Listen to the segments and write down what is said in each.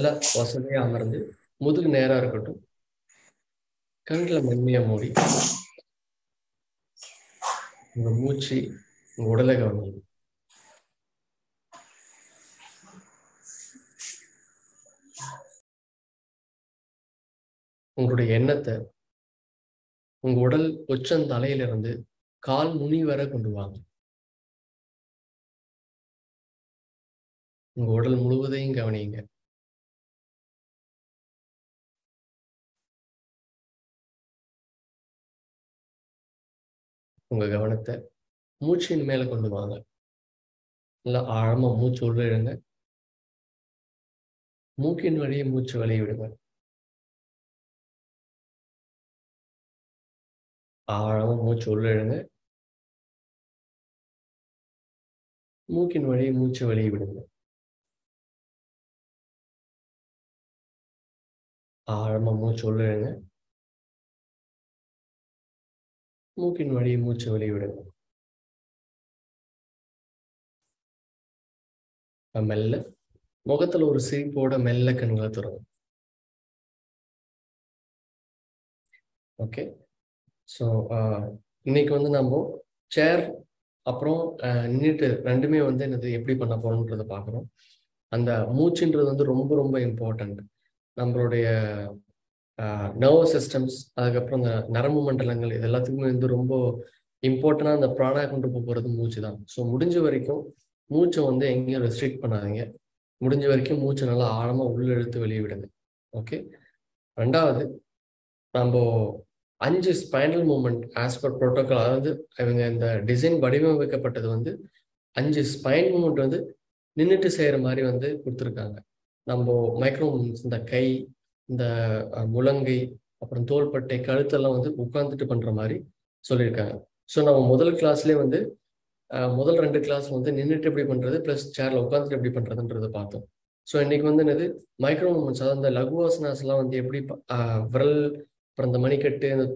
நல்லா வசதியா அமர்ந்து முதுகு நேரா இருக்கட்டும். கண்களை மென்மையா மூடி உங்க மூச்சு உங்க உடலை கவனிங்க. உங்களுடைய எண்ணத்தை உங்க உடல் உச்சந்தலையிலிருந்து கால் நுனி வரை கொண்டு வாங்க. உங்க உடல் முழுவதையும் கவனிங்க. உங்க கவனத்தை மூச்சின் மேல கொண்டு வாங்க. நல்லா ஆழமா மூச்சு உள்ள இழுங்க. மூக்கின் வழியே மூச்சு வெளியே விடுங்க. ஆழமா மூச்சு உள்ள இழுங்க. மூக்கின் வழியே மூச்சு வெளியே விடுங்க. ஆழமா மூச்சு உள்ள இழுங்க. மூக்கின் வழியே மூச்சு வெளியே விடுங்க. மெல்ல முகத்துல ஒரு சிரிப்போட மெல்ல கண்களை திறங்க. ஓகே, ஸோ இன்னைக்கு வந்து நம்ம சேர் அப்புறம் நின்றுட்டு ரெண்டுமே வந்து என்னது எப்படி பண்ண போறோம்ன்றதை பார்க்குறோம். அந்த மூச்சுன்றது வந்து ரொம்ப ரொம்ப இம்பார்ட்டண்ட். நம்மளுடைய நர்வஸ் சிஸ்டம்ஸ், அதுக்கப்புறம் இந்த நரம்பு மண்டலங்கள், இது எல்லாத்துக்குமே வந்து ரொம்ப இம்பார்ட்டண்டாக அந்த பிராணா கொண்டு போகிறது மூச்சு தான். ஸோ முடிஞ்ச வரைக்கும் மூச்சை வந்து எங்கேயும் ரெஸ்ட்ரிக்ட் பண்ணாதீங்க. முடிஞ்ச வரைக்கும் மூச்சை நல்லா ஆழமாக உள்ள இழுத்து வெளியே விடுங்க. ஓகே, ரெண்டாவது நம்ம 5 spinal movement as per protocol, அதாவது இவங்க இந்த டிசைன் வடிவமைக்கப்பட்டது வந்து 5 ஸ்பைன் மூமெண்ட் வந்து நின்றுட்டு செய்கிற மாதிரி வந்து கொடுத்துருக்காங்க. நம்ம மைக்ரோ மூமெண்ட்ஸ், இந்த கை, இந்த முழங்கை, அப்புறம் தோள்பட்டை, கழுத்தெல்லாம் வந்து உட்காந்துட்டு பண்ணுற மாதிரி சொல்லியிருக்காங்க. ஸோ நம்ம முதல் கிளாஸ்லேயே வந்து முதல் 2 கிளாஸ் வந்து நின்றுட்டு எப்படி பண்ணுறது ப்ளஸ் சேரில் உட்காந்துட்டு எப்படி பண்ணுறதுன்றதை பார்த்தோம். ஸோ இன்னைக்கு வந்து என்னது மைக்ரோ மூமெண்ட்ஸ், அதாவது இந்த லகுவாசனாஸ்லாம் வந்து எப்படி விரல், அப்புறம் இந்த மணிக்கட்டு, இந்த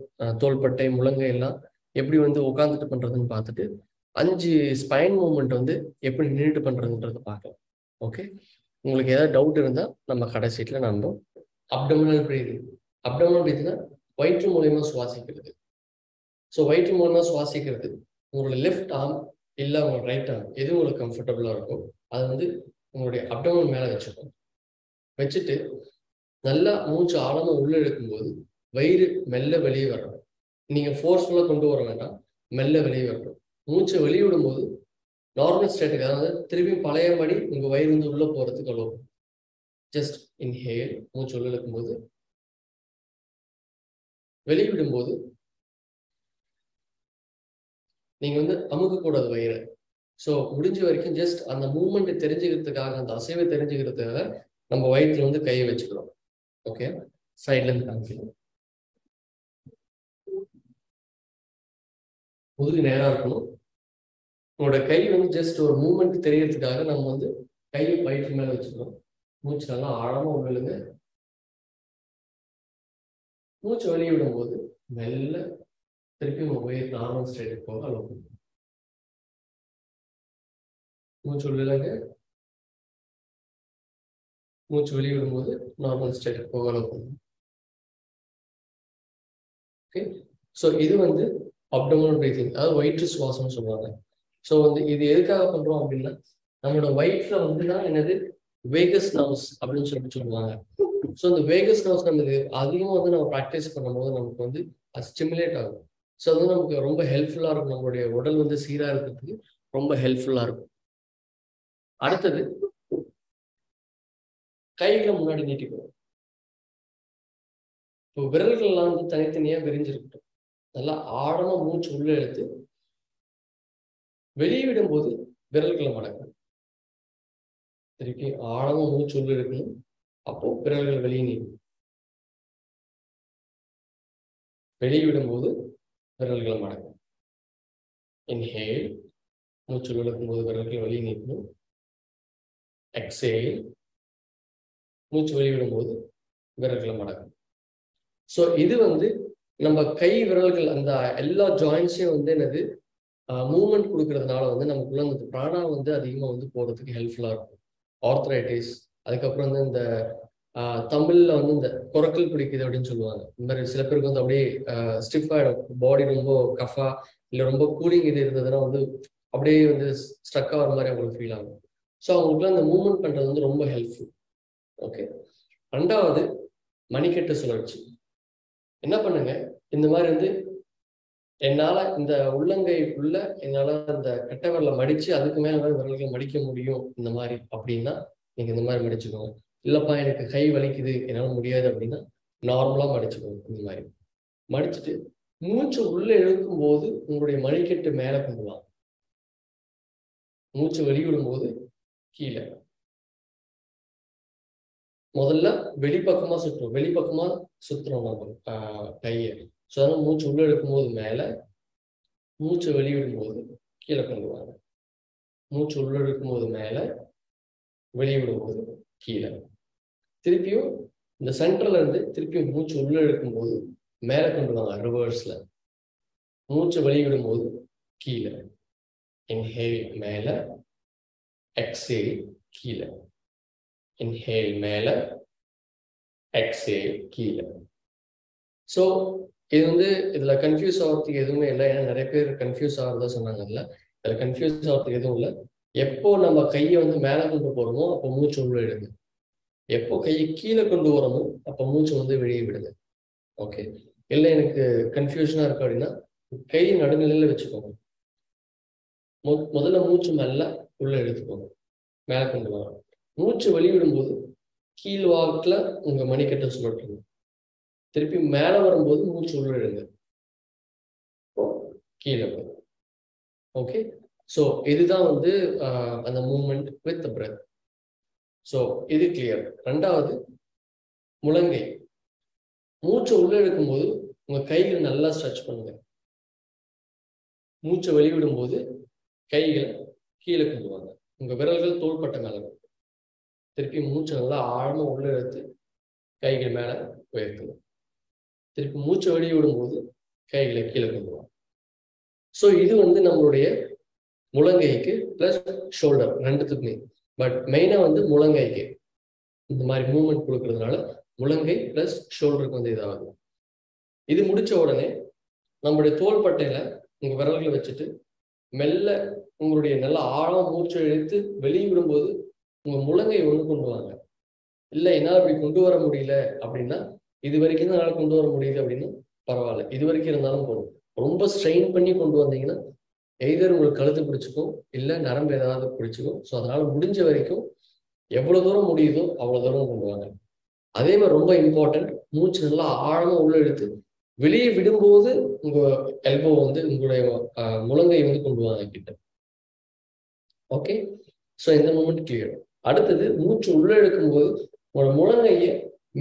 தோள்பட்டை, முழங்கை எல்லாம் எப்படி வந்து உட்காந்துட்டு பண்ணுறதுன்னு பார்த்துட்டு 5 ஸ்பைன் மூமெண்ட் வந்து எப்படி நின்றுட்டு பண்ணுறதுன்றதை பார்க்கலாம். ஓகே, உங்களுக்கு ஏதாவது டவுட் இருந்தால் நம்ம கடைசியில் நம்ம அப்டமினல் பிரீதிங். அப்டமினல் பிரீதிங்னா வயிற்று மூலயமா சுவாசிக்கிறது. ஸோ வயிற்று மூலமா சுவாசிக்கிறது உங்களோட லெஃப்ட் ஆர்ம் இல்லை உங்களோட ரைட் ஆர்ம் எது உங்களுக்கு கம்ஃபர்டபுளாக இருக்கும் அது வந்து உங்களுடைய அப்டமன் மேலே வச்சுக்கணும். வச்சுட்டு நல்லா மூச்சு ஆழமா உள்ள இழுக்கும்போது வயிறு மெல்ல வெளியே வரணும். நீங்க ஃபோர்ஸ்ஃபுல்லாக கொண்டு வர வேண்டாம், மெல்ல வெளியே வரணும். மூச்சை வெளியே விடும்போது நார்மல் ஸ்டேட்டுக்கு, அதாவது திரும்பி பழையபடி உங்க வயிறு வந்து உள்ள போறதுக்கு அலோவ். ஜஸ்ட் இன்ஹேல், மூச்சு உள்ள இழுக்கும்போது, வெளியிடும்போது நீங்க வந்து அமுக்கக்கூடாது வயிறை. ஸோ முடிஞ்ச வரைக்கும் ஜஸ்ட் அந்த மூமெண்ட் தெரிஞ்சுக்கிறதுக்காக, அந்த அசைவை தெரிஞ்சுக்கிறதுக்காக நம்ம வயிற்றுல வந்து கையை வச்சுக்கிறோம். ஓகே, சைட்ல இருந்து காமிக்கணும். முதுகு நேராக இருக்கணும். உங்களோட கை வந்து ஜஸ்ட் ஒரு மூமெண்ட் தெரியறதுக்காக நம்ம வந்து கையை வயிற்று மேலே வச்சுக்கிறோம். மூச்சு நல்லா ஆழமா உள்ளுங்க. மூச்சு வெளியே விடும்போது மெல்ல திருப்பி உங்க வயிறு நார்மல் ஸ்டேட்டுக்கு போக அலோவ் பண்ணுங்க. மூச்சு உள்ளுங்க, மூச்சு வெளியே விடும்போது நார்மல் ஸ்டேட்டுக்கு போக அலோவ் பண்ணுங்க. ஓகே, ஸோ இது வந்து அப்டோமினல் பிரீத்திங், அதாவது வயிற்று சுவாசம்னு சொல்லுவாங்க. ஸோ வந்து இது எதுக்காக பண்றோம் அப்படின்னா, நம்மளோட வயிற்றுல வந்து தான் என்னது வேகஸ் நர்வ்ஸ் அப்படின்னு சொல்லுவாங்க. ஸோ இந்த வேகஸ் நர்வ்ஸ் நமக்கு அதிகமாக வந்து நம்ம ப்ராக்டிஸ் பண்ணும்போது நமக்கு வந்து அது ஸ்டிமுலேட் ஆகும். ஸோ அது வந்து நமக்கு ரொம்ப ஹெல்ப்ஃபுல்லாக இருக்கும். நம்மளுடைய உடல் வந்து சீராக இருக்கிறதுக்கு ரொம்ப ஹெல்ப்ஃபுல்லாக இருக்கும். அடுத்தது கைகளை முன்னாடி நீட்டிக்கணும். இப்போ விரல்கள்லாம் வந்து தனித்தனியாக விரிஞ்சிருக்கட்டும். நல்லா ஆழமா மூச்சு உள்ள எடுத்து வெளியே விடும்போது விரல்களை மடக்கணும். திருப்பி ஆழமா மூச்சு உள்ள எடுக்கணும். அப்போ விரல்கள் வெளியே நீக்கும். வெளியே விடும்போது விரல்களை மடக்கணும். இன்ஹேல், மூச்சு உள்ள எடுக்கும்போது விரல்கள் வெளியே நீக்கணும். எக்ஸேல், மூச்சு வெளியிடும்போது விரல்களை மடக்கணும். ஸோ இது வந்து நம்ம கை விரல்கள் அந்த எல்லா ஜாயின்ஸையும் வந்து என்னது மூவ்மெண்ட் கொடுக்கறதுனால வந்து நமக்குள்ள அந்த பிராணா வந்து அதிகமாக வந்து போகிறதுக்கு ஹெல்ப்ஃபுல்லாக இருக்கும். ஆர்த்ரைட்டிஸ், அதுக்கப்புறம் வந்து இந்த தமிழ்ல வந்து இந்த குரக்கல் பிடிக்குது அப்படின்னு சொல்லுவாங்க. இந்த மாதிரி சில பேருக்கு வந்து அப்படியே ஸ்டிஃப் ஆகிடும், பாடி ரொம்ப கஃபா இல்லை ரொம்ப கூலிங் இது இருந்ததுன்னா வந்து அப்படியே வந்து ஸ்ட்ரக் ஆகிற மாதிரி அவங்களுக்கு ஃபீல் ஆகும். ஸோ அவங்களுக்குலாம் அந்த மூவ்மெண்ட் பண்றது வந்து ரொம்ப ஹெல்ப்ஃபுல். ஓகே. ரெண்டாவது மணிக்கட்டு சுழற்சி. என்ன பண்ணுங்க, இந்த மாதிரி வந்து என்னால இந்த உள்ளங்கைக்குள்ள என்னால அந்த கட்டை விரலை மடிச்சு அதுக்கு மேல விரல்களை மடிக்க முடியும் இந்த மாதிரி அப்படின்னா நீங்க இந்த மாதிரி மடிச்சுக்கோங்க. இல்லப்பா எனக்கு கை வலிக்குது என்னால முடியாது அப்படின்னா நார்மலா மடிச்சுக்கோங்க. இந்த மாதிரி மடிச்சுட்டு மூச்சு உள்ள இழுக்கும் போது உங்களுடைய மணிக்கட்டு மேல கொண்டு வாங்க. மூச்சு வெளியிடும் போது கீழே. முதல்ல வெளிப்பக்கமா சுற்றுறோம், வெளிப்பக்கமா சுத்துறோம் நம்ம கையை. ஸோ அதனால மூச்சு உள்ள இழுக்கும் போது மேல, மூச்சு வெளியிடும் போது கீழே கொண்டு வாங்க. மூச்சு உள்ள இழுக்கும் போது மேல, வெளியிடும் போது கீழே. திருப்பியும் இந்த சென்டர்ல இருந்து திருப்பியும் மூச்சு உள்ள இழுக்கும் போது மேல கொண்டு வாங்க ரிவர்ஸ்ல. மூச்சு வெளியிடும் போது கீழே. இன்ஹேல் மேல, எக்ஸேல் கீழே. இன்ஹேல் மேல, எக்ஸேல் கீழே. ஸோ இது வந்து இதுல கன்ஃபியூஸ் ஆகிறதுக்கு எதுவுமே இல்லை. ஏன்னா நிறைய பேர் கன்ஃபியூஸ் ஆகிறதா சொன்னாங்கல்ல, இதுல கன்ஃபியூஸ் ஆகிறதுக்கு எதுவும் இல்லை. எப்போ நம்ம கையை வந்து மேல கொண்டு போறோமோ அப்போ மூச்சு உள்ள இடுங்க. எப்போ கையை கீழே கொண்டு வரோமோ அப்போ மூச்சு வந்து வெளியே விடுங்க. ஓகே. இல்லை எனக்கு கன்ஃபியூஷனா இருக்கு அப்படின்னா கை நடுநிலையில வச்சுக்கோங்க. முதல்ல மூச்சு மேல உள்ள எடுத்துக்கோங்க, மேல கொண்டு வாங்க. மூச்சு வெளியிடும்போது கீழ் வாக்குல உங்க மணிக்கட்டை சுழற்றுங்க. திருப்பி மேல வரும்போது மூச்சு உள்ள எடுங்க, கீழே வரும். ஓகே. ஸோ இதுதான் வந்து அந்த மூவ்மெண்ட் வித் பிரெத். ஸோ இது கிளியர். ரெண்டாவது முழங்கை. மூச்சை உள்ள எடுக்கும்போது உங்க கைகளை நல்லா ஸ்ட்ரெச் பண்ணுங்க. மூச்சை வெளிவிடும் போது கைகளை கீழே கொண்டு வாங்க. உங்க விரல்கள் தோள்பட்ட மேல. திருப்பி மூச்சை நல்லா ஆழமா உள்ள எடுத்து கைகள் மேல உயர்த்தணும். திருப்பி மூச்சை வெளியிடும் போது கைகளை கீழே கொண்டு வாங்க. ஸோ இது வந்து நம்மளுடைய முழங்கைக்கு பிளஸ் ஷோல்டர் ரெண்டுத்துக்குமே. பட் மெயினா வந்து முழங்கைக்கு இந்த மாதிரி மூவ்மெண்ட் கொடுக்கறதுனால முழங்கை பிளஸ் ஷோல்டருக்கு வந்து இதாகுது. இது முடிச்ச உடனே நம்மளுடைய தோள்பட்டையில உங்க விரல்களை வச்சுட்டு மெல்ல உங்களுடைய நல்ல ஆழம் மூச்சை இழுத்து வெளியே விடும்போது உங்க முழங்கை ஒன்று கொண்டு வாங்க. இல்லை என்னால் அப்படி கொண்டு வர முடியல அப்படின்னா, இது வரைக்கும் தான் என்னால் கொண்டு வர முடியுது அப்படின்னா பரவாயில்ல, இது வரைக்கும் இருந்தாலும் போதும். ரொம்ப ஸ்ட்ரெயின் பண்ணி கொண்டு வந்தீங்கன்னா எய்தர் உங்களுக்கு கழுத்து பிடிச்சிக்கும் இல்லை நரம்பு ஏதாவது பிடிச்சிக்கும். ஸோ அதனால முடிஞ்ச வரைக்கும் எவ்வளவு தூரம் முடியுதோ அவ்வளவு தூரம் கொண்டு வாங்க. அதே மாதிரி ரொம்ப இம்பார்ட்டன்ட், மூச்சு நல்லா ஆழமா உள்ள எடுத்து வெளியே விடும்போது உங்க எல்போ வந்து உங்களுடைய முழங்கை வந்து கொண்டு வாங்க கிட்ட. ஓகே. ஸோ இந்த மூமெண்ட் கிளியர். அடுத்தது மூச்சு உள்ள எடுக்கும்போது உங்களோட முழங்கையை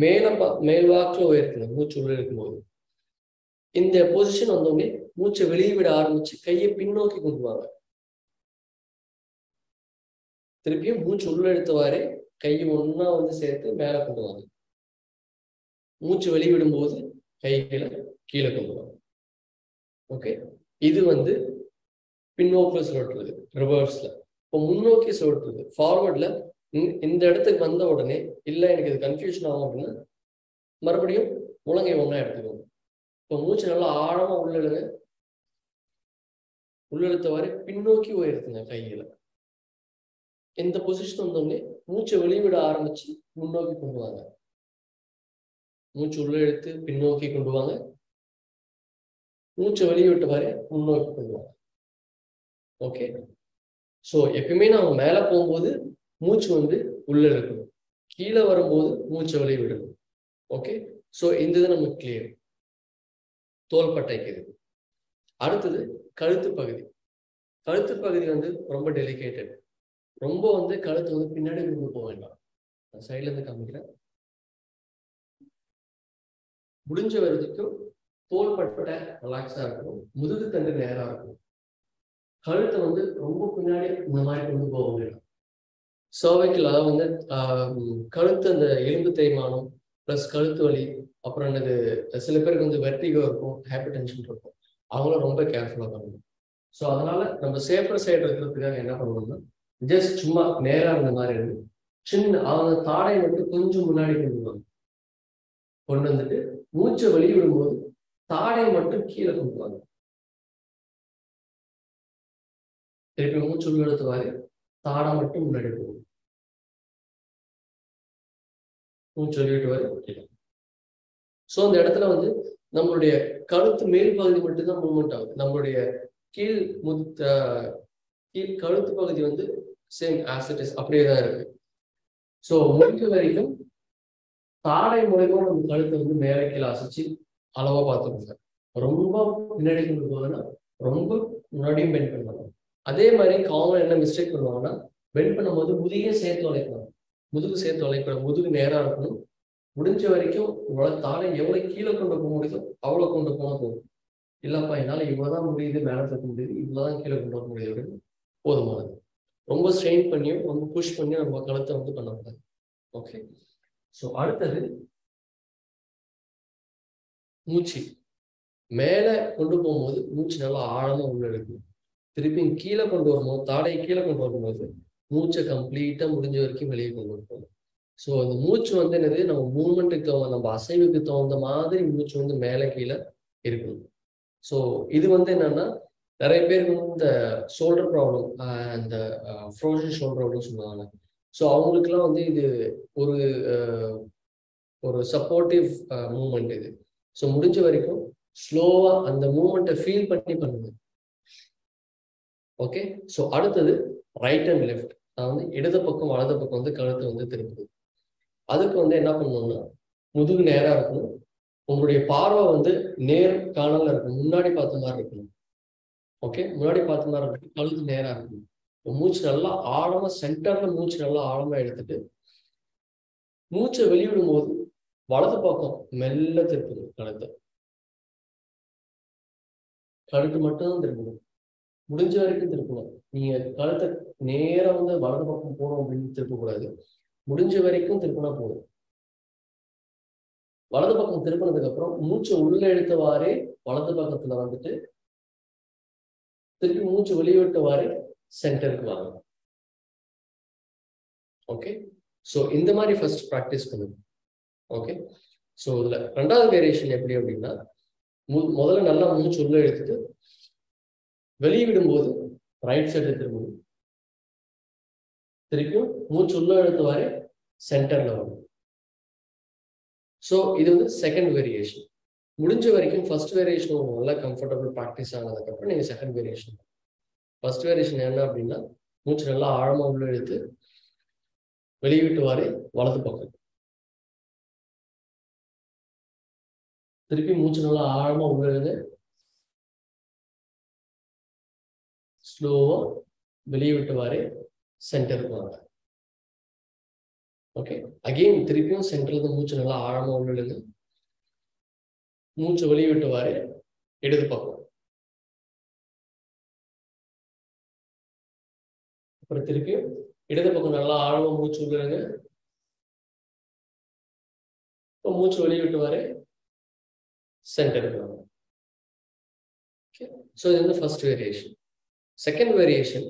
மேல்வாக்கில் உயர்த்துங்க. மூச்சு உள்ள எடுக்கும்போது இந்த பொசிஷன் வந்தோடனே மூச்சை வெளியே விட ஆரம்பிச்சு கையை பின்னோக்கி கொண்டு வாங்க. திருப்பியும் மூச்சு உள்ள எடுத்தவாறே கையை ஒன்னா வந்து சேர்த்து மேல கொண்டு வாங்க. மூச்சு வெளிவிடும் போது கைகளை கீழே கொண்டு வாங்க. ஓகே. இது வந்து பின்னோக்கில் சுழற்றுறது ரிவர்ஸ்ல. இப்போ முன்னோக்கி சுழற்றுறது ஃபார்வர்ட்ல இந்த இடத்துக்கு வந்த உடனே இல்லை எனக்கு இது கன்ஃபியூஷன் ஆகும் அப்படின்னா மறுபடியும் முழங்கை ஒன்னா எடுத்துக்கோங்க. இப்போ மூச்சு நல்லா ஆழமா உள்ளெழுங்க. உள்ளெழுத்தவாறு பின்னோக்கி உயர்த்துங்க கையில. இந்த பொசிஷன் வந்தோடனே மூச்சை வெளிவிட ஆரம்பிச்சு முன்னோக்கி கொண்டு வாங்க. மூச்சு உள்ள எடுத்து பின்னோக்கி கொண்டு வாங்க. மூச்சை வெளிவிட்டு வர முன்னோக்கி கொண்டு வாங்க. ஓகே. ஸோ எப்பயுமே நம்ம மேலே போகும்போது மூச்சு வந்து உள்ள இருக்கணும், கீழே வரும்போது மூச்சை வெளியே விடணும். ஓகே. ஸோ இந்த இது நமக்கு கிளியர். தோள்பட்டைக்கு இது. அடுத்தது கழுத்து பகுதி. கழுத்து பகுதி வந்து ரொம்ப டெலிகேட்டட். ரொம்ப வந்து கழுத்து வந்து பின்னாடி கொண்டு போக வேண்டாம். நான் சைட்ல இருந்து காமிக்கிறேன். முடிஞ்ச வரைக்கும் தோள்பட்டை ரிலாக்ஸா இருக்கணும், முதுகு தண்டு நேரா இருக்கும். கழுத்தை வந்து ரொம்ப பின்னாடி இந்த மாதிரி கொண்டு போக வேண்டாம். சர்வைக்கல், அதாவது வந்து கழுத்து அந்த எலும்பு தேய்மானம் பிளஸ் கழுத்து வலி, அப்புறம் என்னது சில பேருக்கு வந்து வெர்டிகோ இருக்கும், ஹைப்பர் டென்ஷன் இருக்கும், அவங்களும் ரொம்ப கேர்ஃபுல்லாக பண்ணணும். ஸோ அதனால நம்ம சேஃபர் சைடு இருக்கிறதுக்காக என்ன பண்ணணும்னா ஜஸ்ட் சும்மா நேராக இருந்த மாதிரி இருக்கு, சின்ன அந்த தாடை மட்டும் கொஞ்சம் முன்னாடி கொண்டு வந்துட்டு மூச்சை வெளியிடும்போது தாடை மட்டும் கீழே கொண்டு வாங்க. திருப்பி மூச்சு உள்ளெடுத்துவாரு, தாடை மட்டும் முன்னாடி போகும். மூச்சு வெளியிடுவாரு. ஸோ அந்த இடத்துல வந்து நம்மளுடைய கழுத்து மேல் பகுதி மட்டும்தான் மூவ்மெண்ட் ஆகுது. நம்மளுடைய கீழ் கழுத்து பகுதி வந்து சேம் ஆஸ் இட் இஸ் அப்படியே தான் இருக்கு. ஸோ முடிஞ்ச வரைக்கும் தாடை மூலமா நம்ம கழுத்தை வந்து மேலே கீழே அசைச்சு அளவா பார்த்துக்கோங்க. ரொம்ப பின்னாடி கொண்டு போகுதுன்னா ரொம்ப முன்னாடியும் பெண்ட் பண்ணணும். அதே மாதிரி காமன் என்ன மிஸ்டேக் பண்ணுவாங்கன்னா, பெண்ட் பண்ணும்போது முதுகே சேர்த்து வளைக்கணும். முதுகு சேர்த்து வளைக்கணும். முதுகு நேராக இருக்கணும். முடிஞ்ச வரைக்கும் தாடை எவ்வளவு கீழே கொண்டு போக முடியுதோ அவ்வளவு கொண்டு போனா போதும். இல்லப்பா என்னால இவ்வளவுதான் முடியுது, மேலே தக்க முடியுது, இவ்வளவுதான் கீழே கொண்டு வர முடியுது அப்படின்னு போதுமானது. ரொம்ப ஸ்ட்ரெயின் பண்ணியும் ரொம்ப புஷ் பண்ணியும் நம்ம கழுத்தை வந்து பண்ணக்கூடாது. ஓகே. ஸோ அடுத்தது மூச்சு மேலே கொண்டு போகும்போது மூச்சு நல்லா ஆழமா உள்ள இருக்கு. திருப்பி கீழே கொண்டு வரும்போது தாடையை கீழே கொண்டு வரும்போது மூச்சை கம்ப்ளீட்டா முடிஞ்ச வரைக்கும் வெளியே கொண்டு வரணும். ஸோ அந்த மூச்சு வந்து என்னது, நம்ம மூவ்மெண்ட்டுக்கு தகுந்த, நம்ம அசைவுக்கு தகுந்த மாதிரி மூச்சு வந்து மேலே கீழே இருக்கணும். ஸோ இது வந்து என்னன்னா, நிறைய பேருக்கு வந்து இந்த ஷோல்டர் ப்ராப்ளம், இந்த ஃப்ரோசன் ஷோல்டர் அப்படின்னு சொல்லுவாங்க. ஸோ அவங்களுக்குலாம் வந்து இது ஒரு சப்போர்ட்டிவ் மூவ்மெண்ட் இது. ஸோ முடிஞ்ச வரைக்கும் ஸ்லோவா அந்த மூவ்மெண்ட்டை ஃபீல் பண்ணி பண்ணுங்க. ஓகே. ஸோ அடுத்தது ரைட் அண்ட் லெஃப்ட். நான் வந்து இடது பக்கம் வலது பக்கம் வந்து கழுத்தை வந்து திருப்புது. அதுக்கு வந்து என்ன பண்ணணும்னா, முதுகு நேரா இருக்கணும். உங்களுடைய பார்வை வந்து நேர் காணல இருக்கணும். முன்னாடி பார்த்த மாதிரி இருக்கணும். ஓகே. முன்னாடி பார்த்த மாதிரி இருக்கணும். கழுத்து நேரா இருக்கணும். மூச்சு நல்லா ஆழமா சென்டர்ல மூச்சு நல்லா ஆழமா எடுத்துட்டு மூச்சை வெளியிடும் போது வலது பக்கம் மெல்ல திருப்பணும். கழுத்து மட்டும்தான் திருப்பணும். முடிஞ்ச வரைக்கும் திருப்பணும். நீங்க கழுத்தை நேரம் வந்து வலது பக்கம் போகணும் அப்படின்னு திருப்பக்கூடாது. முடிஞ்ச வரைக்கும் திருப்பினா போதும். வலது பக்கம் திருப்பினதுக்கு அப்புறம் மூச்சை உள்ள எடுத்தவாறே வலது பக்கத்துல வந்துட்டு திருப்பி மூச்சு வெளியிட்டவாறே சென்டருக்கு வாங்க. ஓகே. ஸோ இந்த மாதிரி ஃபர்ஸ்ட் ப்ராக்டிஸ் பண்ணுங்க. ஓகே. ஸோ இதுல ரெண்டாவது வேரியேஷன் எப்படி அப்படின்னா, முதல்ல நல்லா மூச்சு உள்ள எடுத்துட்டு வெளியிடும்போது ரைட் சைடு திரும்பணும். திருப்பியும் மூச்சு உள்ள எடுத்தவாறே சென்டர்ல வரும். ஸோ இது வந்து செகண்ட் வேரியேஷன். முடிஞ்ச வரைக்கும் ஃபர்ஸ்ட் வேரியேஷன் நல்லா கம்ஃபர்டபுள் ப்ராக்டிஸ் ஆனதுக்கப்புறம் நீங்கள் செகண்ட் வேரியேஷன். ஃபர்ஸ்ட் வேரியேஷன் என்ன அப்படின்னா, மூச்சு நல்லா ஆழமாக உள்ள எடுத்து வெளியிட்டுவாரு வலது பக்கம். திருப்பி மூச்சு நல்லா ஆழமாக உள்ள எடுத்து ஸ்லோவா வெளியே விட்டுவாரு சென்டருக்கு வாங்க. ஓகே. அகெயின் திருப்பியும் சென்டர்ல மூச்சு நல்லா ஆழமா உள்ளது. மூச்சு வெளியே விட்டுவாரு இடது பக்கம். அப்புறம் திருப்பியும் இடது பக்கம் நல்லா ஆழமா மூச்சு உள்ளது. இப்போ மூச்சு வெளியே விட்டுவாரு சென்டருக்கு வாங்க. ஓகே. ஸோ இது வந்து ஃபர்ஸ்ட் வேரியேஷன். செகண்ட் வேரியேஷன்,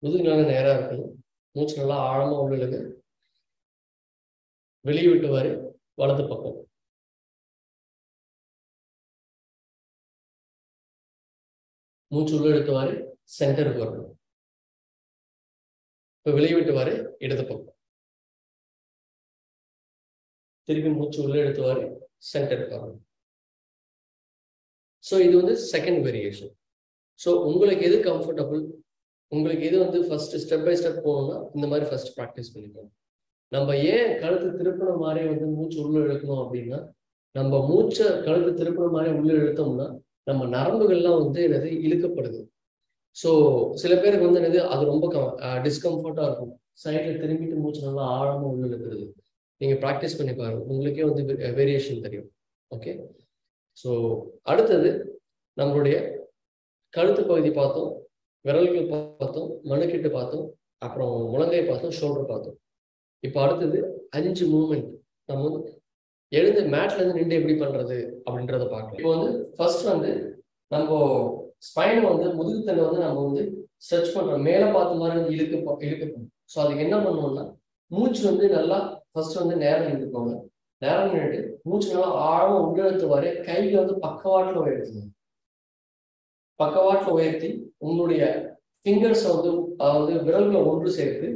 முதுகு நல்லா நேராக இருக்கணும். மூச்சு நல்லா ஆழமா உள்ளது. வெளியே விட்டுவாரு வலது பக்கம். மூச்சு உள்ள எடுத்துவாரு சென்டருக்கு வரணும். இப்போ வெளியே விட்டுவாரு இடது பக்கம். திருப்பி மூச்சு உள்ள எடுத்துவாரு சென்டருக்கு வரணும். ஸோ இது வந்து செகண்ட் வேரியேஷன். ஸோ உங்களுக்கு எது கம்ஃபர்டபுள், உங்களுக்கு எது வந்து ஃபர்ஸ்ட் ஸ்டெப் பை ஸ்டெப் போகணும்னா இந்த மாதிரி ஃபர்ஸ்ட் ப்ராக்டிஸ் பண்ணிக்கணும். நம்ம ஏன் கழுத்து திருப்பின மாதிரி வந்து மூச்சு உள்ள இழுக்கணும் அப்படின்னா, நம்ம மூச்சை கழுத்து திருப்பின மாதிரி உள்ள இழுத்தோம்னா நம்ம நரம்புகள்லாம் வந்து என்னது இழுக்கப்படுது. ஸோ சில பேருக்கு வந்து என்னது அது ரொம்ப டிஸ்கம்ஃபர்ட்டா இருக்கும். சைட்ல திரும்பிட்டு மூச்சு நல்லா ஆழமா உள்ள இழுக்கிறது. நீங்க ப்ராக்டிஸ் பண்ணி பாருங்க, உங்களுக்கே வந்து வேரியேஷன் தெரியும். ஓகே. ஸோ அடுத்தது நம்மளுடைய கழுத்து பகுதி பார்த்தோம், விரல்கள் பார்த்தோம், மணுக்கிட்டு பார்த்தோம், அப்புறம் முழங்கை பார்த்தோம், ஷோல்டர் பார்த்தோம். இப்போ அடுத்தது 5 மூவ்மெண்ட் நம்ம வந்து எழுந்து மேட்ல இருந்து நின்று எப்படி பண்றது அப்படின்றத பார்க்கலாம். இப்போ வந்து ஃபர்ஸ்ட் வந்து நம்ம ஸ்பைனை வந்து முதுகுத்தண்டை வந்து நம்ம வந்து ஸ்ட்ரெச் பண்றோம். மேலே பார்த்த மாதிரி இழுக்கப்படும். ஸோ அதுக்கு என்ன பண்ணுவோம்னா, மூச்சு வந்து நல்லா ஃபர்ஸ்ட் வந்து நேரம் நின்றுக்கோங்க. நேரம் நின்றுட்டு மூச்சு நல்லா ஆழமா உள்ளெழுத்து வர கையில வந்து பக்கவாட்டுல உயர்த்துங்க. பக்கவாட்டுல உயர்த்தி உங்களுடைய ஃபிங்கர்ஸை வந்து விரல்களை ஒன்று சேர்த்து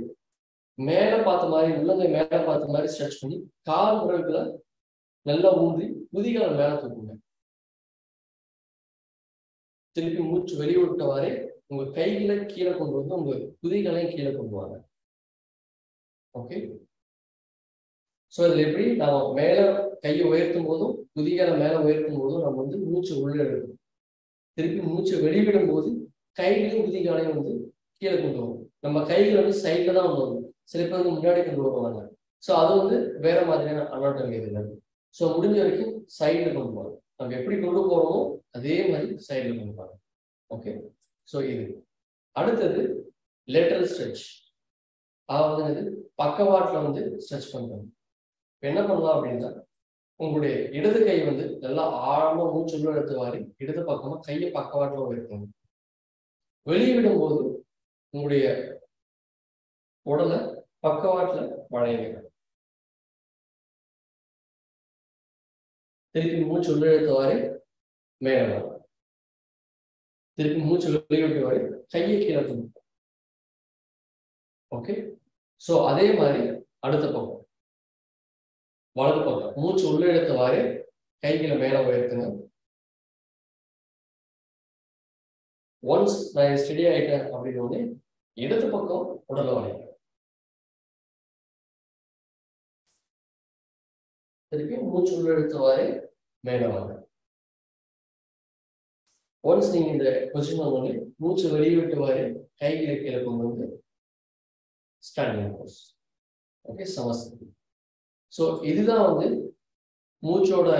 மேல பார்த்த மாதிரி உள்ளங்கை மேல பார்த்த மாதிரி ஸ்ட்ரெச் பண்ணி கால் விரல்களை நல்லா ஊன்றி குதிகளை மேல தூக்குங்க. திருப்பி மூச்சு வெளிவிட்டவாறே உங்க கைகளை கீழே கொண்டு வந்து உங்க குதிகளையும் கீழே கொண்டு வாங்க. ஓகே, ஸோ இதுல எப்படி நம்ம மேல கையை உயர்த்தும் போதும் குதிகளை மேல உயர்த்தும் போதும் நம்ம வந்து மூச்சு உள்ள எடுக்கணும். திருப்பி மூச்சு வெளிவிடும் போது கைகளையும் குதிகளையும் வந்து கீழே கொண்டு வரும். நம்ம கைகள் வந்து சைட்ல தான் வரும், சில பேர் வந்து முன்னாடி கொண்டு வருவாங்க. ஸோ அது வந்து வேற மாதிரியான அனாட்டமி இதுல. ஸோ முடிஞ்ச வரைக்கும் சைட்ல கொண்டு போகணும். நம்ம எப்படி கொண்டு போறோமோ அதே மாதிரி சைட்ல கொண்டு போகணும். ஓகே, ஸோ இது அடுத்தது லேட்டரல் ஸ்ட்ரெச். அதாவது பக்கவாட்டில் வந்து ஸ்ட்ரெச் பண்ணுறோம். இப்போ என்ன பண்ணலாம் அப்படின்னா உங்களுடைய இடது கை வந்து நல்லா ஆழமா மூச்சு உள்ள எடுத்து வாரி இடது பக்கமா கையை பக்கவாட்டில் உயர்த்தணும். வெளியிடும் போது உங்களுடைய உடலை பக்கவாட்டில் வளையுங்க. திருப்பி மூச்சு உள்ள எடுத்து வாரி மேல திருப்பி மூச்சு வெளியிட்டு வாரி கையை கீழே தூக்கும். ஓகே, ஸோ அதே மாதிரி அடுத்த பக்கம் வலது பக்கம் மூச்சு உள்ள எடுத்தவாறு கைகளை மேல உயர்த்துங்க. ஒன்ஸ் நான் ஸ்டெடி ஆயிட்டேன் அப்படின்னு இடது பக்கம் உடலை வளைங்க. திருப்பி மூச்சு உள்ள எடுத்தவாறு மேல வாங்க. ஒன்ஸ் நீங்க இந்த பொசிஷன் மூச்சு வெளியிட்டவாறு கைகளை கீழே கொண்டு வந்து ஸ்டாண்டிங் போஸ். ஓகே, சமஸ்தி. ஸோ இதுதான் வந்து மூச்சோட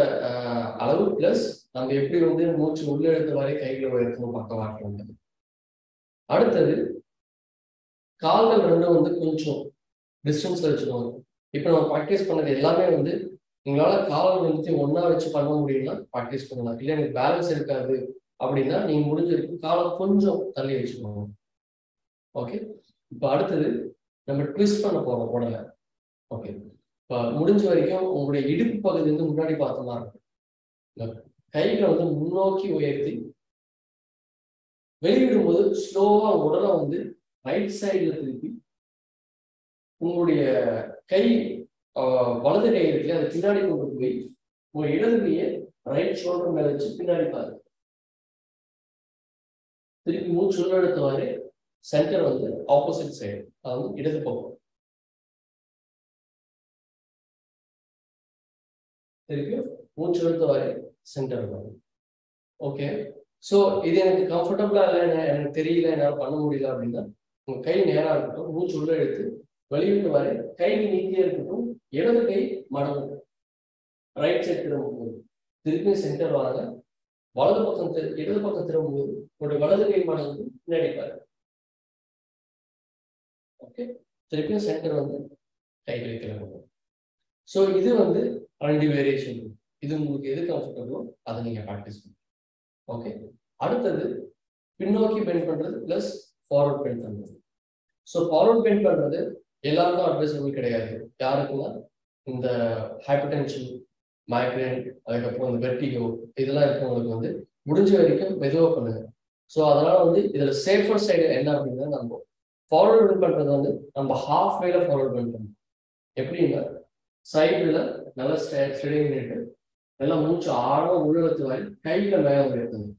அளவு பிளஸ் நம்ம எப்படி வந்து மூச்சு உள்ள எடுத்த வரை கைகளை உயர்த்தணும் பக்கவாட்டில் வந்து. அடுத்தது கால்கள் ரெண்டும் வந்து கொஞ்சம் டிஸ்டன்ஸ்ல வச்சுக்கோங்க. இப்போ நம்ம ப்ராக்டிஸ் பண்ணது எல்லாமே வந்து உங்களால கால்கள் நிறுத்தி ஒன்னா வச்சு பண்ண முடியும்னா ப்ராக்டிஸ் பண்ணலாம். இல்லை எனக்கு பேலன்ஸ் இருக்காது அப்படின்னா நீங்க முடிஞ்சிருக்கு காலை கொஞ்சம் தள்ளி வச்சுக்கோங்க. ஓகே, இப்போ அடுத்தது நம்ம ட்விஸ்ட் பண்ண போறோம் உடலை. ஓகே, இப்போ முடிஞ்ச வரைக்கும் உங்களுடைய இடுப்பு பகுதி வந்து முன்னாடி பார்த்த மாதிரி இருக்கும். கைகளை வந்து முன்னோக்கி உயர்த்தி வெளியிடும் போது ஸ்லோவா உடலை வந்து ரைட் சைட்ல திருப்பி உங்களுடைய கை வலது கை இருக்குல்ல அதை பின்னாடி கொண்டு போய் உங்க இடது கையை ரைட் ஷோல்டர் மேல வச்சு பின்னாடி பாருங்க. திருப்பி மூச்சு உள்ள எடுத்தவாறு சென்டர் வந்து ஆப்போசிட் சைடு, அதாவது இடது பக்கம். திருப்பி மூச்சு எடுத்தவாறு சென்டர் வரும். ஓகே, ஸோ இது எனக்கு கம்ஃபர்டபுளா இல்லை, எனக்கு தெரியல, என்னால் பண்ண முடியல அப்படின்னா உங்க கை நேராக இருக்கட்டும், மூச்சு உள்ள எடுத்து வெளியிட்டு வரை கை நீக்கியே இருக்கட்டும், இடது கை மடங்கு ரைட் சைட் திரும்பும்போது திருப்பி சென்டர் வாங்க. வலது பக்கம் இடது பக்கம் திரும்பும்போது உங்களுடைய வலது கை மடங்கு பின்னாடி பாருங்க. ஓகே, திருப்பியும் சென்டர் வந்து கைகளை கிளம்பும். ஸோ இது வந்து 2 வேரியேஷன். இது உங்களுக்கு எது கம்ஃபர்டபுளோ அதை நீங்க ப்ராக்டிஸ் பண்ணுங்க. ஓகே, அடுத்தது பின்னோக்கி பெண்ட் பண்றது பிளஸ் ஃபார்வர்ட் பெண்ட் பண்றது. ஸோ ஃபார்வர்ட் பெண்ட் பண்றது எல்லாருக்கும் அட்வைசபிள் கிடையாது. யாருக்குன்னா இந்த ஹைப்பர்டென்ஷன், மைக்ரேன், அதுக்கப்புறம் இந்த வெர்டிகோ இதெல்லாம் இருக்கவங்களுக்கு வந்து முடிஞ்ச வரைக்கும் மெதுவாக பண்ணுங்க. ஸோ அதனால வந்து இதுல சேஃபர் சைடு என்ன அப்படின்னா நம்ம ஃபார்வர்ட் பெண்ட் பண்றது வந்து நம்ம ஹாஃப் வேல ஃபார்வர்ட் பெண்ட் பண்ணணும். எப்படின்னா சைடுல நல்லா ஸ்டெடி பண்ணிட்டு நல்லா மூச்சு ஆழமா உள்ளெழுத்து வாரி கையில மேல உயர்த்தணும்.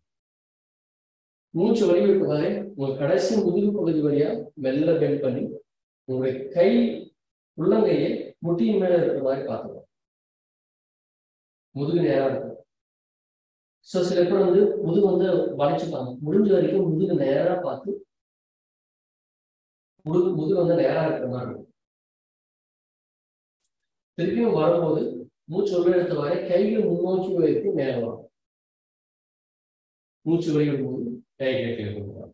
மூச்சு வெளியிட்டு வாரி உங்க கடைசி முதுகு பகுதி வழியா மெல்ல பெண்ட் பண்ணி உங்களுடைய கை உள்ளங்கையை முட்டியின் மேல இருக்கிற மாதிரி பார்த்துக்கணும். முதுகு நேரா இருக்கும். ஸோ சில பேர் வந்து முதுகு வந்து வளைச்சுப்பாங்க. முடிஞ்ச வரைக்கும் முதுகு நேரா பார்த்து முதுகு வந்து நேரா இருக்கிற மாதிரி இருக்கும். திருப்பியும் வரும்போது மூச்சு உள்ள எடுத்த வரை கைகளை முன்னோக்கி வைத்து மேல வரும். மூச்சு வெளியிடும் போது கைகளை கீழே கொண்டு வரும்.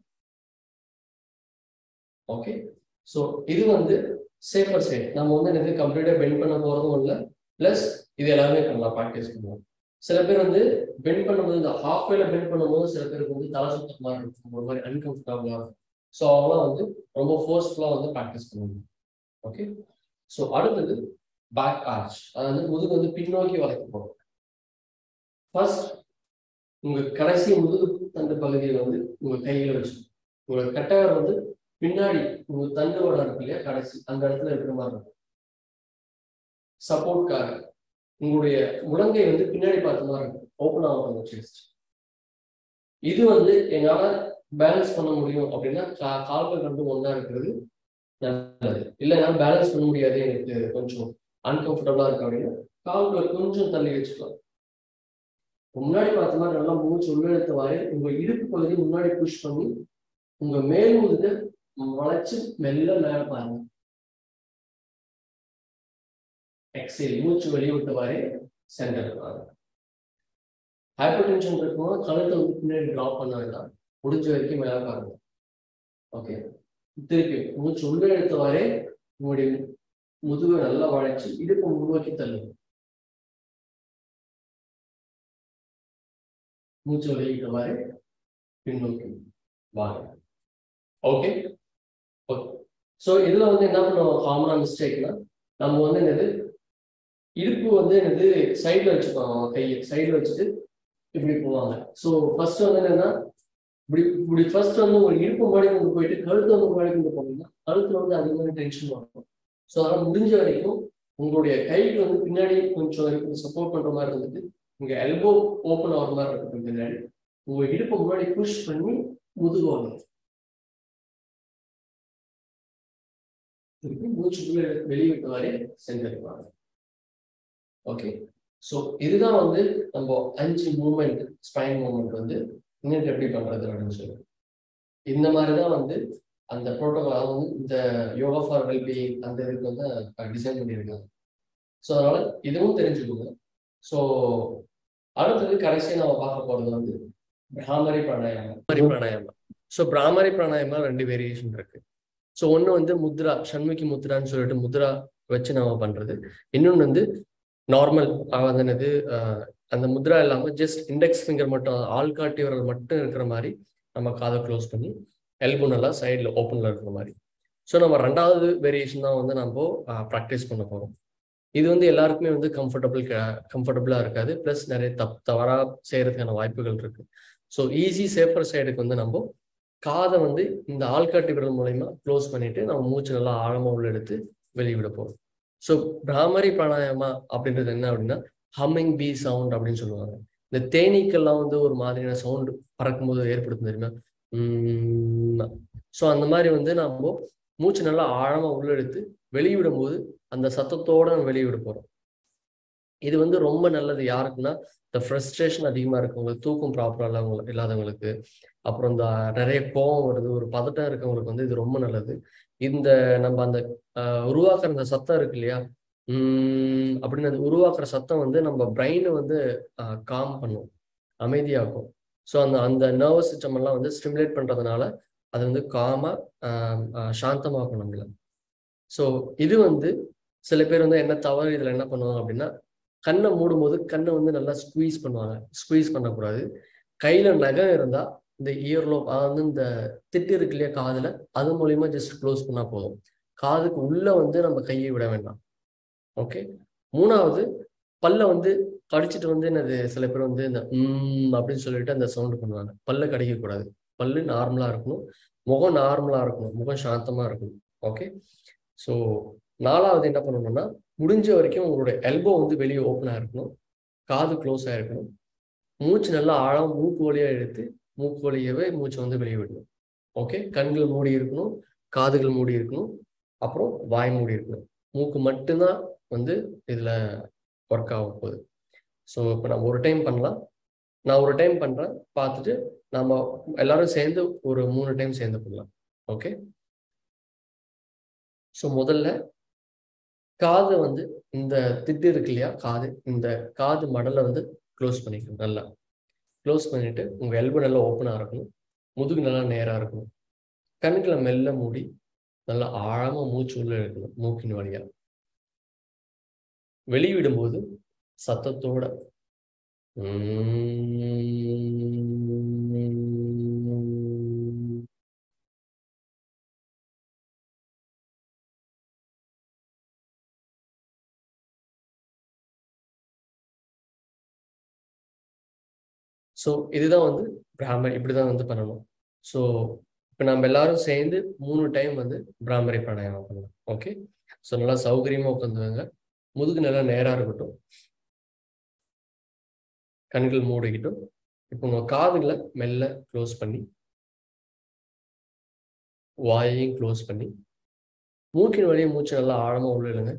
ஓகே, ஸோ இது வந்து சேஃபர் சைடு. நம்ம வந்து எனக்கு கம்ப்ளீட்டா பெண்ட் பண்ண போறதும் இல்லை, பிளஸ் இது எல்லாமே பண்ணலாம், ப்ராக்டிஸ் பண்ணுவோம். சில பேர் வந்து பெண்ட் பண்ணும்போது இந்த ஹாஃப் வேல பெண்ட் பண்ணும்போது சில பேருக்கு வந்து தலை சுத்தமா இருக்கும், ஒரு மாதிரி அன்கம்ஃபர்டபுளா இருக்கும். ஸோ அவங்களாம் வந்து ரொம்ப ஃபோர்ஸ்ஃபுல்லா வந்து ப்ராக்டிஸ் பண்ணுவாங்க. ஓகே, ஸோ அடுத்தது பேக் ஆர்ச், அதாவது முதுகு வந்து பின்னோக்கி வளைக்க போகும். ஃபர்ஸ்ட் உங்க கடைசி முதுகு தண்டு பகுதியை வந்து உங்க கையில வச்சு உங்க கட்டையர் வந்து பின்னாடி உங்க தண்டோட இருக்கு இல்லையா, கடைசி அந்த இடத்துல இருக்கிற மாதிரி இருக்கும். சப்போர்ட்காக உங்களுடைய முழங்கை வந்து பின்னாடி பார்த்த மாதிரி இருக்கும், ஓப்பன் ஆகும் செஸ்ட். இது வந்து என்னால பேலன்ஸ் பண்ண முடியும் அப்படின்னா கால்கள் ரெண்டும் ஒன்றா இருக்கிறது நல்லது. இல்லை என்னால் பேலன்ஸ் பண்ண முடியாது, எனக்கு கொஞ்சம் அன்கம்ஃபர்டபுளா இருக்கு அப்படின்னா கால்களை கொஞ்சம் தள்ளி வச்சுக்கலாம். முன்னாடி பார்த்த மாதிரி நல்லா மூச்சு உள்ளெழுத்த வாரி உங்க இடுப்பு பகுதி முன்னாடி புஷ் பண்ணி உங்க மேல் முதுக வளைச்சு மெல்ல மேல பாருங்க. எக்ஸேல் மூச்சு வெளியே விட்ட வாரி சென்டர் பாருங்க. ஹைப்பர் டென்ஷன் இருக்கணும், கழுத்தை வந்து பின்னாடி ட்ராப் பண்ண வேண்டாம், முடிஞ்ச வரைக்கும் மேல பாருங்க. ஓகே, திருப்பி மூச்சு உள்ள எடுத்தவாறே உங்களுடைய முதுகை நல்லா வளைச்சு இடுப்பு முன்னோக்கி தள்ளுங்க. மூச்சு வெளியிட்டவாறு பின்னோக்கி வாங்க. Okay okay. ஸோ இதுல வந்து என்ன பண்ணுவோம், காமனா மிஸ்டேக்னா நம்ம வந்து என்னது இடுப்பு வந்து என்னது சைட்ல வச்சுப்பாங்க, கையை சைட்ல வச்சுட்டு இப்படி போவாங்க. ஸோ ஃபர்ஸ்ட் வந்து என்னன்னா இப்படி ஃபர்ஸ்ட் வந்து ஒரு இடுப்பு மாடி கொண்டு போயிட்டு கழுத்து வந்து மாடி கொண்டு போனீங்கன்னா கழுத்துல வந்து அதிகமான டென்ஷன் வரும். ஸோ அதெல்லாம் முடிஞ்ச வரைக்கும் உங்களுடைய கைக்கு வந்து பின்னாடி கொஞ்சம் சப்போர்ட் பண்ற மாதிரி இருந்துட்டு உங்க எல்போ ஓப்பன் ஆகிற மாதிரி இருக்கும் பின்னாடி, உங்க இடுப்பை முன்னாடி புஷ் பண்ணி முதுகு வரணும். திருப்பி மூச்சுக்குள்ள வெளியிட்ட வரை செஞ்சிருப்பாங்க. ஓகே, ஸோ இதுதான் வந்து நம்ம 5 மூவ்மெண்ட், ஸ்பைன் மூவ்மெண்ட் வந்து இன்னும் எப்படி பண்றது அப்படின்னு சொல்லி இந்த மாதிரிதான் வந்து அந்த ப்ரோட்டோகால் வந்து இந்த யோகா ஃபார் வெல்பீயிங் அந்த இதுக்கு வந்து டிசைன் பண்ணியிருக்காங்க. ஸோ அதனால இதுவும் தெரிஞ்சுக்கோங்க. ஸோ அடுத்தது கடைசியாக நம்ம பார்க்க போறது வந்து பிராமரி பிராணாயாமம். ஸோ பிராமரி பிராணாயாமா 2 வேரியேஷன் இருக்கு. ஸோ ஒன்று வந்து முத்ரா, சண்முகி முத்ரான்னு சொல்லிட்டு முத்ரா வச்சு நம்ம பண்றது. இன்னொன்று வந்து நார்மல் என்னது அந்த முத்ரா இல்லாமல் ஜஸ்ட் இண்டெக்ஸ் ஃபிங்கர் மட்டும், ஆள்காட்டி விரல் மட்டும் இருக்கிற மாதிரி நம்ம காதை க்ளோஸ் பண்ணி எல்போ நல்லா சைடில் ஓப்பனில் இருக்கிற மாதிரி. ஸோ நம்ம 2வது வேரியேஷன் தான் வந்து நம்ம ப்ராக்டிஸ் பண்ண போகிறோம். இது வந்து எல்லாருக்குமே வந்து கம்ஃபர்டபுளாக இருக்காது, ப்ளஸ் நிறைய தவறாக செய்யறதுக்கான வாய்ப்புகள் இருக்கு. ஸோ ஈஸி சேஃபர் சைடுக்கு வந்து நம்ம காதை வந்து இந்த ஆள்காட்டி விரல் மூலயமா க்ளோஸ் பண்ணிட்டு நம்ம மூச்சு நல்லா ஆழமாக உள்ள எடுத்து வெளியிட போகிறோம். ஸோ பிராமரி பிராணாயாமா அப்படின்றது என்ன அப்படின்னா ஹம்மிங் பீ சவுண்ட் அப்படின்னு சொல்லுவாங்க. இந்த தேனீக்கெல்லாம் வந்து ஒரு மாதிரியான சவுண்ட் பறக்கும்போது ஏற்படுத்தும் தெரியுமா. ஸோ அந்த மாதிரி வந்து நம்ம மூச்சு நல்லா ஆழமா உள்ள எடுத்து வெளியிடும் போது அந்த சத்தத்தோட நம்ம வெளியிட போறோம். இது வந்து ரொம்ப நல்லது யாருக்குன்னா இந்த ஃப்ரஸ்ட்ரேஷன் அதிகமா இருக்கவங்களுக்கு, தூக்கம் ப்ராப்பரா இல்லாதவங்களுக்கு, அப்புறம் இந்த நிறைய கோபம் வருது, ஒரு பதட்டம் இருக்கவங்களுக்கு வந்து இது ரொம்ப நல்லது. இந்த நம்ம அந்த உருவாக்குற அந்த சத்தம் இருக்கு இல்லையா, அப்படின்னு அந்த உருவாக்குற சத்தம் வந்து நம்ம பிரெயினை வந்து காம் பண்ணும், அமைதியாகும். ஸோ அந்த அந்த நர்வஸ் சிஸ்டம் எல்லாம் வந்து ஸ்டிமுலேட் பண்றதுனால அது வந்து காமா சாந்தமாகும் நம்மள. ஸோ இது வந்து சில பேர் வந்து என்ன தவறு இதுல என்ன பண்ணுவாங்க அப்படின்னா கண்ணை மூடும் போது கண்ணை வந்து நல்லா ஸ்குவீஸ் பண்ணுவாங்க. ஸ்குவீஸ் பண்ணக்கூடாது. கையில நகம் இருந்தா இந்த இயர்லோ வந்து இந்த திட்டு இருக்கு இல்லையா காதுல, அது மூலியமா ஜஸ்ட் க்ளோஸ் பண்ணா போதும். காதுக்கு உள்ள வந்து நம்ம கையை விட வேண்டாம். ஓகே, 3வது பல்ல வந்து கடிச்சிட்டு வந்து என்னது சில பேர் வந்து இந்த அப்படின்னு சொல்லிட்டு அந்த சவுண்ட் பண்ணுவாங்க. பல்ல கடிக்க கூடாது, பல்லு நார்மலா இருக்கணும், முகம் நார்மலா இருக்கணும், முகம் சாந்தமா இருக்கணும். ஓகே, ஸோ 4வது என்ன பண்ணணும்னா முடிஞ்ச வரைக்கும் உங்களுடைய எல்போ வந்து வெளியே ஓப்பனாக இருக்கணும், காது க்ளோஸ் ஆகிருக்கணும், மூச்சு நல்லா ஆழம் மூக்கு வழியா எடுத்து மூக்கு வழியவே மூச்சை வந்து வெளியே விடணும். ஓகே, கண்கள் மூடி இருக்கணும், காதுகள் மூடி இருக்கணும், அப்புறம் வாய் மூடி இருக்கணும். மூக்கு மட்டும்தான் வந்து இதுல ஒர்க் ஆக போகுது. ஸோ இப்போ நம்ம ஒரு டைம் பண்ணலாம், நான் ஒரு டைம் பண்றேன், பார்த்துட்டு நம்ம எல்லாரும் சேர்ந்து ஒரு 3 டைம் சேர்ந்து பண்ணலாம். ஓகே, ஸோ முதல்ல காது வந்து இந்த திட்டு இருக்கு இல்லையா காது, இந்த காது மடலை வந்து க்ளோஸ் பண்ணிக்கணும். நல்லா க்ளோஸ் பண்ணிட்டு உங்க எல்போ நல்லா ஓப்பனாக இருக்கணும், முதுகு நல்லா நேராக இருக்கணும், கண்களை மெல்ல மூடி நல்லா ஆழமா மூச்சு உள்ள எடுக்கணும். மூக்கின் வழியா வெளியிடும்போது சத்தத்தோட ஸோ இதுதான் வந்து பிராமரி, இப்படிதான் வந்து பண்ணணும். ஸோ இப்போ நம்ம எல்லாரும் சேர்ந்து 3 டைம் வந்து பிராமரி பிராணாயாமம் பண்ணலாம். ஓகே, ஸோ நல்லா சௌகரியமா உட்காந்துங்க. முதுகு நல்லா நேராக இருக்கட்டும், கண்கள் மூடிக்கிட்டும். இப்போ உங்க காதுகளை மெல்ல க்ளோஸ் பண்ணி, வாயையும் க்ளோஸ் பண்ணி, மூக்கின் வழியே மூச்சு நல்லா ஆழமா உள்ள இழுங்க.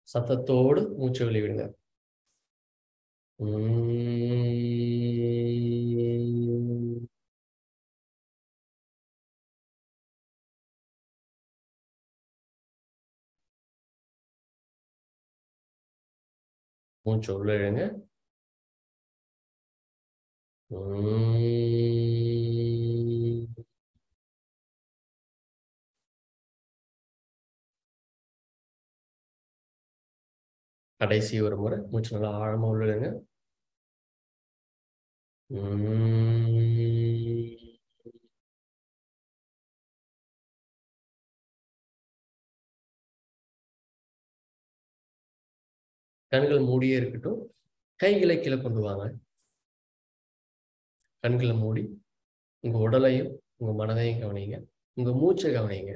சத்தத்தோடு மூச்சு வெளிவிடுங்க. மூச்சு உள்ள இழுங்க. கடைசி ஒரு முறை மூச்சு நல்லா ஆழமா உள்ள இழுங்க. கண்கள் மூடியே இருக்கட்டும். கைகளை கீழே கொண்டு வாங்க. கண்களை மூடி உங்க உடலையும் உங்க மனதையும் கவனிங்க. உங்க மூச்சை கவனிங்க.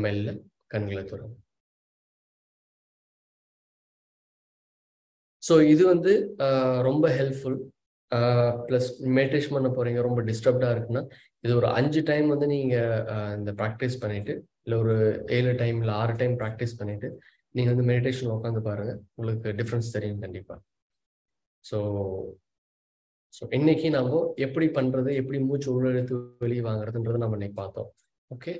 மெல்ல கண்களை திறங்க. ஸோ இது வந்து ரொம்ப ஹெல்ப்ஃபுல். ப்ளஸ் மெடிடேஷன் பண்ண போறீங்க, ரொம்ப டிஸ்டர்ப்டாக இருக்குன்னா இது ஒரு 5 டைம் வந்து நீங்கள் இந்த ப்ராக்டிஸ் பண்ணிட்டு, இல்லை ஒரு 7 டைம் இல்லை 6 டைம் ப்ராக்டிஸ் பண்ணிட்டு நீங்கள் வந்து மெடிடேஷன் உட்காந்து பாருங்க, உங்களுக்கு டிஃப்ரென்ஸ் தெரியும் கண்டிப்பாக. ஸோ இன்னைக்கு நம்ம எப்படி பண்றது, எப்படி மூச்சு உள்ளெழுத்து வெளியே வாங்குறதுன்றதை நம்ம இன்னைக்கு பார்த்தோம். ஓகே.